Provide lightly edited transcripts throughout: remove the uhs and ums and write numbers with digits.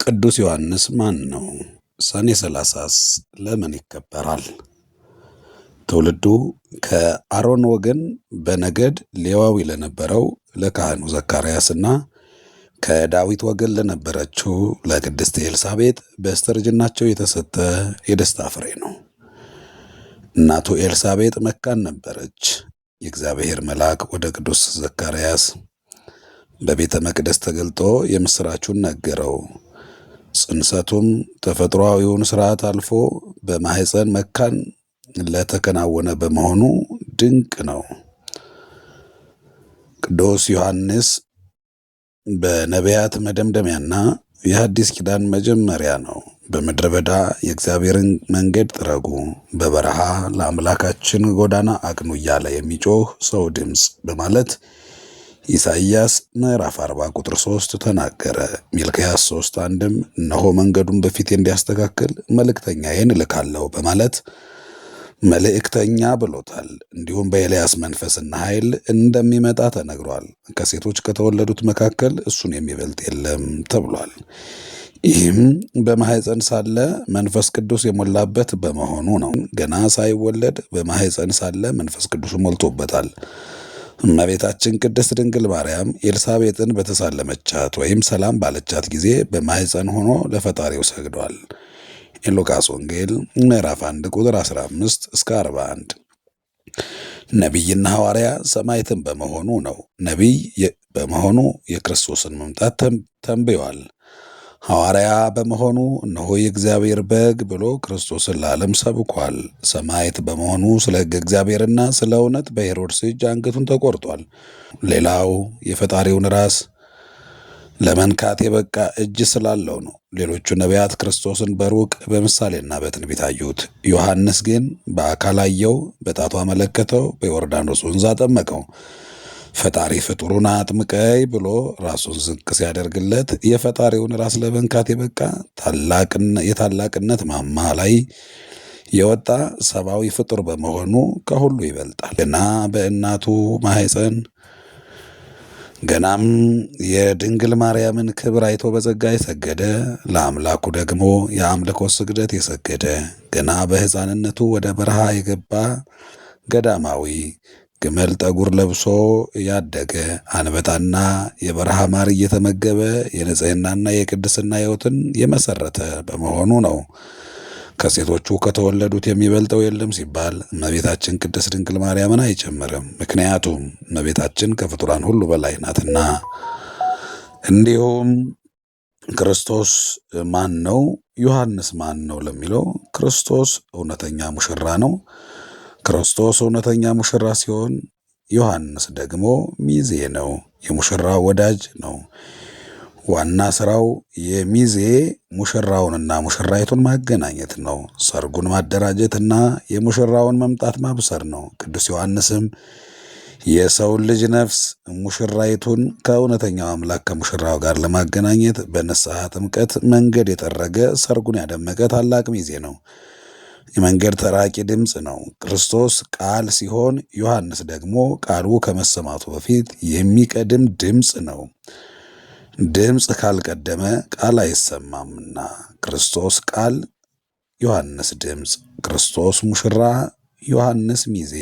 ቅዱስ ዮሐንስ ማን ነው? ሰኔ 30ስ ለምን ይከበራል? ትውልዱ ከአሮን ወገን በነገድ ሌዋዊ ለነበረው ለካህኑ ዘካርያስና ከዳዊት ወገን ለነበረችው ለቅድስት ኤልሳቤጥ በስተርጅናቸው የተሰጠ የደስታ ፍሬ ነው። እናቱ ኤልሳቤጥ መካን ነበረች። የእግዚአብሔር መልአክ ወደ ቅዱስ ዘካርያስ በቤተ መቅደስ ተገልጦ የምሥራቹን ነገረው። ጽንሰቱም ተፈጥሮአዊውን ሥርዓት አልፎ በማኅፀን መካን ለተከናወነ በመሆኑ ድንቅ ነው። ቅዱስ ዮሐንስ በነቢያት መደምደሚያና የሐዲስ ኪዳን መጀመሪያ ነው። በምድረ በዳ የእግዚአብሔርን መንገድ ጥረጉ፣ በበረሃ ለአምላካችን ጎዳና አቅኑ እያለ የሚጮህ ሰው ድምፅ በማለት ኢሳይያስ ምዕራፍ 40 ቁጥር 3 ተናገረ። ሚልክያስ 3:1 እነሆ መንገዱን በፊቴ እንዲያስተካክል መልእክተኛዬን እልካለሁ በማለት መልእክተኛ ብሎታል። እንዲሁም በኤልያስ መንፈስና ኃይል እንደሚመጣ ተነግሯል። ከሴቶች ከተወለዱት መካከል እሱን የሚበልጥ የለም ተብሏል። ይህም በማኅፀን ሳለ መንፈስ ቅዱስ የሞላበት በመሆኑ ነው። ገና ሳይወለድ በማኅፀን ሳለ መንፈስ ቅዱስ ሞልቶበታል። እመቤታችን ቅድስት ድንግል ማርያም ኤልሳቤጥን በተሳለመቻት ወይም ሰላም ባለቻት ጊዜ በማኅፀን ሆኖ ለፈጣሪው ሰግዷል። የሉቃስ ወንጌል ምዕራፍ 1 ቁጥር 15 እስከ 41። ነቢይና ሐዋርያ ሰማዕትም በመሆኑ ነው። ነቢይ በመሆኑ የክርስቶስን መምጣት ተንብዮአል። ሐዋርያ በመሆኑ እነሆ የእግዚአብሔር በግ ብሎ ክርስቶስን ለዓለም ሰብኳል። ሰማዕት በመሆኑ ስለ ሕገ እግዚአብሔርና ስለ እውነት በሄሮድስ እጅ አንገቱን ተቆርጧል። ሌላው የፈጣሪውን ራስ ለመንካት የበቃ እጅ ስላለው ነው። ሌሎቹ ነቢያት ክርስቶስን በሩቅ በምሳሌና በትንቢት አዩት። ዮሐንስ ግን በአካል አየው፣ በጣቱ አመለከተው፣ በዮርዳኖስ ወንዝ አጠመቀው። ፈጣሪ ፍጡሩን አጥምቀይ ብሎ ራሱን ዝቅ ሲያደርግለት የፈጣሪውን ራስ ለመንካት የበቃ የታላቅነት ማማ ላይ የወጣ ሰብአዊ ፍጡር በመሆኑ ከሁሉ ይበልጣል። ገና በእናቱ ማኅፀን ገናም የድንግል ማርያምን ክብር አይቶ በጸጋ የሰገደ ለአምላኩ ደግሞ የአምልኮ ስግደት የሰገደ ገና በሕፃንነቱ ወደ በረሃ የገባ ገዳማዊ ግመል ጠጉር ለብሶ ያደገ አንበጣና የበረሃ ማር እየተመገበ የንጽሕናና የቅድስና ሕይወትን የመሰረተ በመሆኑ ነው። ከሴቶቹ ከተወለዱት የሚበልጠው የለም ሲባል እመቤታችን ቅድስት ድንግል ማርያምን አይጨምርም። ምክንያቱም እመቤታችን ከፍጡራን ሁሉ በላይ ናትና። እንዲሁም ክርስቶስ ማን ነው? ዮሐንስ ማን ነው ለሚለው ክርስቶስ እውነተኛ ሙሽራ ነው። ክርስቶስ እውነተኛ ሙሽራ ሲሆን ዮሐንስ ደግሞ ሚዜ ነው፣ የሙሽራው ወዳጅ ነው። ዋና ስራው የሚዜ ሙሽራውንና ሙሽራይቱን ማገናኘት ነው። ሰርጉን ማደራጀትና የሙሽራውን መምጣት ማብሰር ነው። ቅዱስ ዮሐንስም የሰውን ልጅ ነፍስ ሙሽራይቱን ከእውነተኛው አምላክ ከሙሽራው ጋር ለማገናኘት በንስሐ ጥምቀት መንገድ የጠረገ ሰርጉን ያደመቀ ታላቅ ሚዜ ነው። የመንገድ ተራቂ ድምፅ ነው። ክርስቶስ ቃል ሲሆን ዮሐንስ ደግሞ ቃሉ ከመሰማቱ በፊት የሚቀድም ድምፅ ነው። ድምፅ ካልቀደመ ቃል አይሰማምና ክርስቶስ ቃል፣ ዮሐንስ ድምፅ። ክርስቶስ ሙሽራ፣ ዮሐንስ ሚዜ።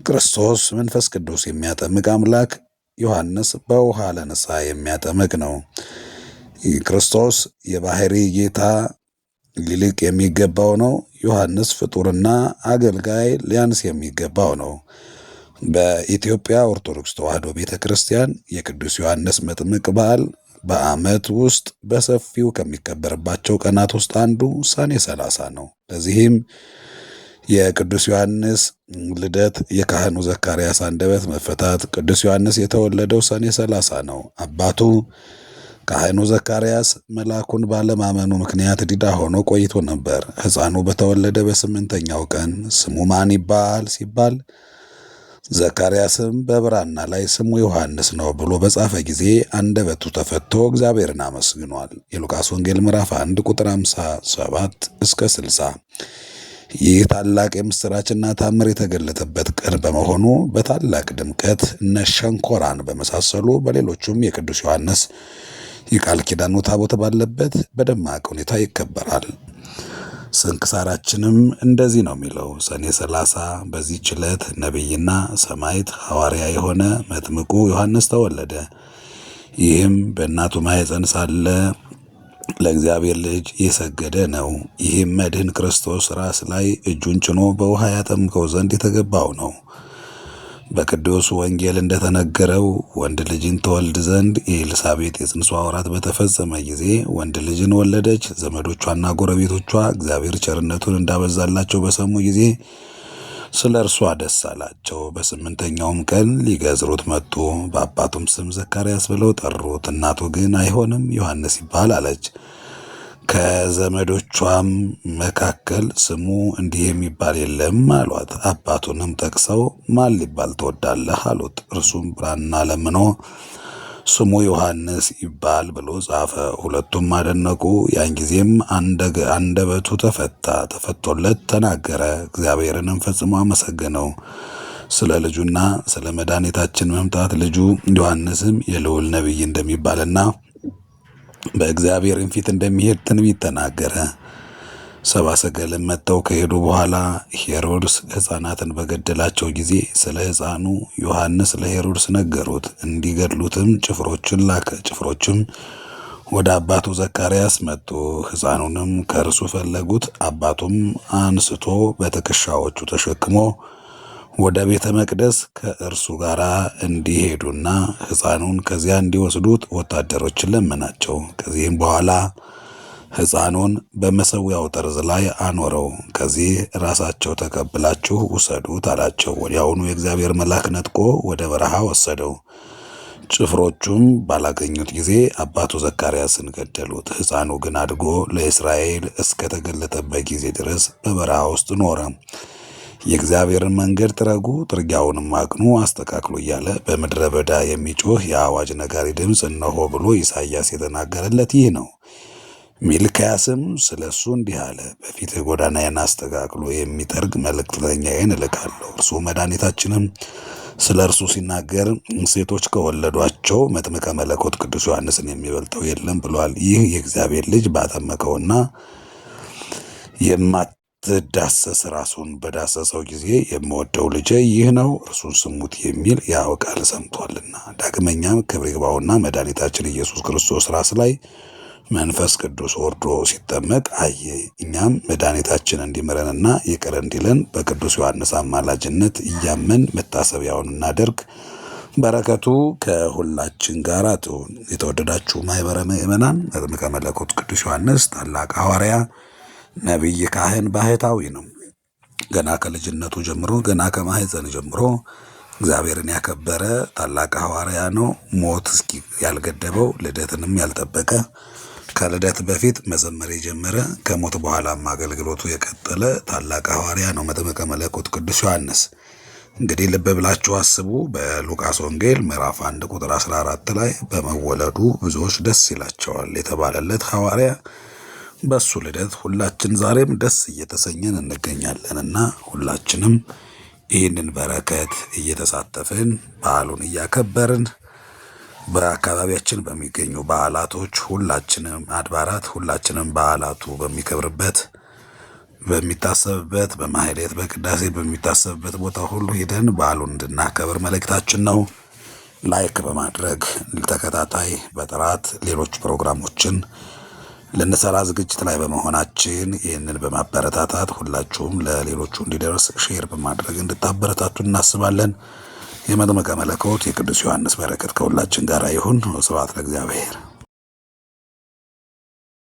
ክርስቶስ መንፈስ ቅዱስ የሚያጠምቅ አምላክ፣ ዮሐንስ በውሃ ለንስሐ የሚያጠምቅ ነው። ክርስቶስ የባሕሪ ጌታ ሊልቅ የሚገባው ነው። ዮሐንስ ፍጡርና አገልጋይ ሊያንስ የሚገባው ነው። በኢትዮጵያ ኦርቶዶክስ ተዋሕዶ ቤተ ክርስቲያን የቅዱስ ዮሐንስ መጥምቅ በዓል በዓመት ውስጥ በሰፊው ከሚከበርባቸው ቀናት ውስጥ አንዱ ሰኔ 30 ነው። ለዚህም የቅዱስ ዮሐንስ ልደት፣ የካህኑ ዘካርያስ አንደበት መፈታት። ቅዱስ ዮሐንስ የተወለደው ሰኔ 30 ነው። አባቱ ካህኑ ዘካርያስ መልአኩን ባለማመኑ ምክንያት ዲዳ ሆኖ ቆይቶ ነበር። ሕፃኑ በተወለደ በ8ኛው ቀን ስሙ ማን ይባል ሲባል ዘካርያስም በብራና ላይ ስሙ ዮሐንስ ነው ብሎ በጻፈ ጊዜ አንደበቱ ተፈቶ እግዚአብሔርን አመስግኗል። የሉቃስ ወንጌል ምዕራፍ 1 ቁጥር 57 እስከ 60። ይህ ታላቅ የምሥራችና ታምር የተገለጠበት ቀን በመሆኑ በታላቅ ድምቀት እነ ሸንኮራን በመሳሰሉ በሌሎቹም የቅዱስ ዮሐንስ የቃል ኪዳኑ ታቦት ባለበት በደማቅ ሁኔታ ይከበራል። ስንክሳራችንም እንደዚህ ነው የሚለው። ሰኔ 30 በዚህች ዕለት ነቢይና ሰማዕት ሐዋርያ የሆነ መጥምቁ ዮሐንስ ተወለደ። ይህም በእናቱ ማኅፀን ሳለ ለእግዚአብሔር ልጅ የሰገደ ነው። ይህም መድኅን ክርስቶስ ራስ ላይ እጁን ጭኖ በውሃ ያጠምቀው ዘንድ የተገባው ነው። በቅዱስ ወንጌል እንደተነገረው ወንድ ልጅን ትወልድ ዘንድ የኤልሳቤጥ የጽንሷ ወራት በተፈጸመ ጊዜ ወንድ ልጅን ወለደች። ዘመዶቿና ጎረቤቶቿ እግዚአብሔር ቸርነቱን እንዳበዛላቸው በሰሙ ጊዜ ስለ እርሷ ደስ አላቸው። በ8ኛውም ቀን ሊገዝሩት መጡ። በአባቱም ስም ዘካርያስ ብለው ጠሩት። እናቱ ግን አይሆንም፣ ዮሐንስ ይባል አለች። ከዘመዶቿም መካከል ስሙ እንዲህ የሚባል የለም አሏት። አባቱንም ጠቅሰው ማን ሊባል ትወዳለህ አሉት። እርሱም ብራና ለምኖ ስሙ ዮሐንስ ይባል ብሎ ጻፈ። ሁለቱም አደነቁ። ያን ጊዜም አንደበቱ ተፈቶለት ተናገረ። እግዚአብሔርንም ፈጽሞ አመሰገነው። ስለ ልጁና ስለ መድኃኒታችን መምጣት ልጁ ዮሐንስም የልዑል ነቢይ እንደሚባልና በእግዚአብሔርም ፊት እንደሚሄድ ትንቢት ተናገረ። ሰብአ ሰገልም መጥተው ከሄዱ በኋላ ሄሮድስ ሕፃናትን በገደላቸው ጊዜ ስለ ሕፃኑ ዮሐንስ ለሄሮድስ ነገሩት። እንዲገድሉትም ጭፍሮችን ላከ። ጭፍሮችም ወደ አባቱ ዘካርያስ መጡ። ሕፃኑንም ከእርሱ ፈለጉት። አባቱም አንስቶ በትከሻዎቹ ተሸክሞ ወደ ቤተ መቅደስ ከእርሱ ጋር እንዲሄዱና ሕፃኑን ከዚያ እንዲወስዱት ወታደሮችን ለመናቸው። ከዚህም በኋላ ሕፃኑን በመሠዊያው ጠርዝ ላይ አኖረው። ከዚህ ራሳቸው ተቀብላችሁ ውሰዱት አላቸው። ወዲያውኑ የእግዚአብሔር መልአክ ነጥቆ ወደ በረሃ ወሰደው። ጭፍሮቹም ባላገኙት ጊዜ አባቱ ዘካርያስን ገደሉት። ሕፃኑ ግን አድጎ ለእስራኤል እስከተገለጠበት ጊዜ ድረስ በበረሃ ውስጥ ኖረ። የእግዚአብሔርን መንገድ ጥረጉ፣ ጥርጊያውንም አቅኑ፣ አስተካክሉ እያለ በምድረ በዳ የሚጮህ የአዋጅ ነጋሪ ድምፅ እነሆ ብሎ ኢሳይያስ የተናገረለት ይህ ነው። ሚልክያስም ስለ እሱ እንዲህ አለ። በፊትህ ጎዳናዬን አስተካክሎ የሚጠርግ መልእክተኛዬን እልካለሁ። እርሱ መድኃኒታችንም ስለ እርሱ ሲናገር ሴቶች ከወለዷቸው መጥምቀ መለኮት ቅዱስ ዮሐንስን የሚበልጠው የለም ብሏል። ይህ የእግዚአብሔር ልጅ ባጠመቀውና የማትዳሰስ ራሱን በዳሰሰው ጊዜ የምወደው ልጄ ይህ ነው፣ እርሱን ስሙት የሚል ያው ቃል ሰምቷልና። ዳግመኛም ክብር ይግባውና መድኃኒታችን ኢየሱስ ክርስቶስ ራስ ላይ መንፈስ ቅዱስ ወርዶ ሲጠመቅ አየ። እኛም መድኃኒታችን እንዲምረንና ይቅር እንዲለን በቅዱስ ዮሐንስ አማላጅነት እያመን መታሰቢያውን እናደርግ። በረከቱ ከሁላችን ጋር ትሁን። የተወደዳችሁ ማኅበረ ምእመናን፣ መጥምቀ መለኮት ቅዱስ ዮሐንስ ታላቅ ሐዋርያ፣ ነቢይ፣ ካህን፣ ባህታዊ ነው። ገና ከልጅነቱ ጀምሮ ገና ከማኅፀን ጀምሮ እግዚአብሔርን ያከበረ ታላቅ ሐዋርያ ነው። ሞት እስኪ ያልገደበው ልደትንም ያልጠበቀ ከልደት በፊት መዘመር የጀመረ ከሞት በኋላም አገልግሎቱ የቀጠለ ታላቅ ሐዋርያ ነው መጥምቀ መለኮት ቅዱስ ዮሐንስ። እንግዲህ ልብ ብላችሁ አስቡ። በሉቃስ ወንጌል ምዕራፍ 1 ቁጥር 14 ላይ በመወለዱ ብዙዎች ደስ ይላቸዋል የተባለለት ሐዋርያ በሱ ልደት ሁላችን ዛሬም ደስ እየተሰኘን እንገኛለንና ሁላችንም ይህንን በረከት እየተሳተፍን በዓሉን እያከበርን በአካባቢያችን በሚገኙ በዓላቶች ሁላችንም አድባራት ሁላችንም በዓላቱ በሚከብርበት በሚታሰብበት በማህሌት በቅዳሴ በሚታሰብበት ቦታ ሁሉ ሄደን በዓሉን እንድናከብር መልእክታችን ነው። ላይክ በማድረግ ተከታታይ በጥራት ሌሎች ፕሮግራሞችን ልንሰራ ዝግጅት ላይ በመሆናችን ይህንን በማበረታታት ሁላችሁም ለሌሎቹ እንዲደርስ ሼር በማድረግ እንድታበረታቱ እናስባለን። የመጥምቀ መለኮት የቅዱስ ዮሐንስ በረከት ከሁላችን ጋር ይሁን። ስብሐት ለእግዚአብሔር።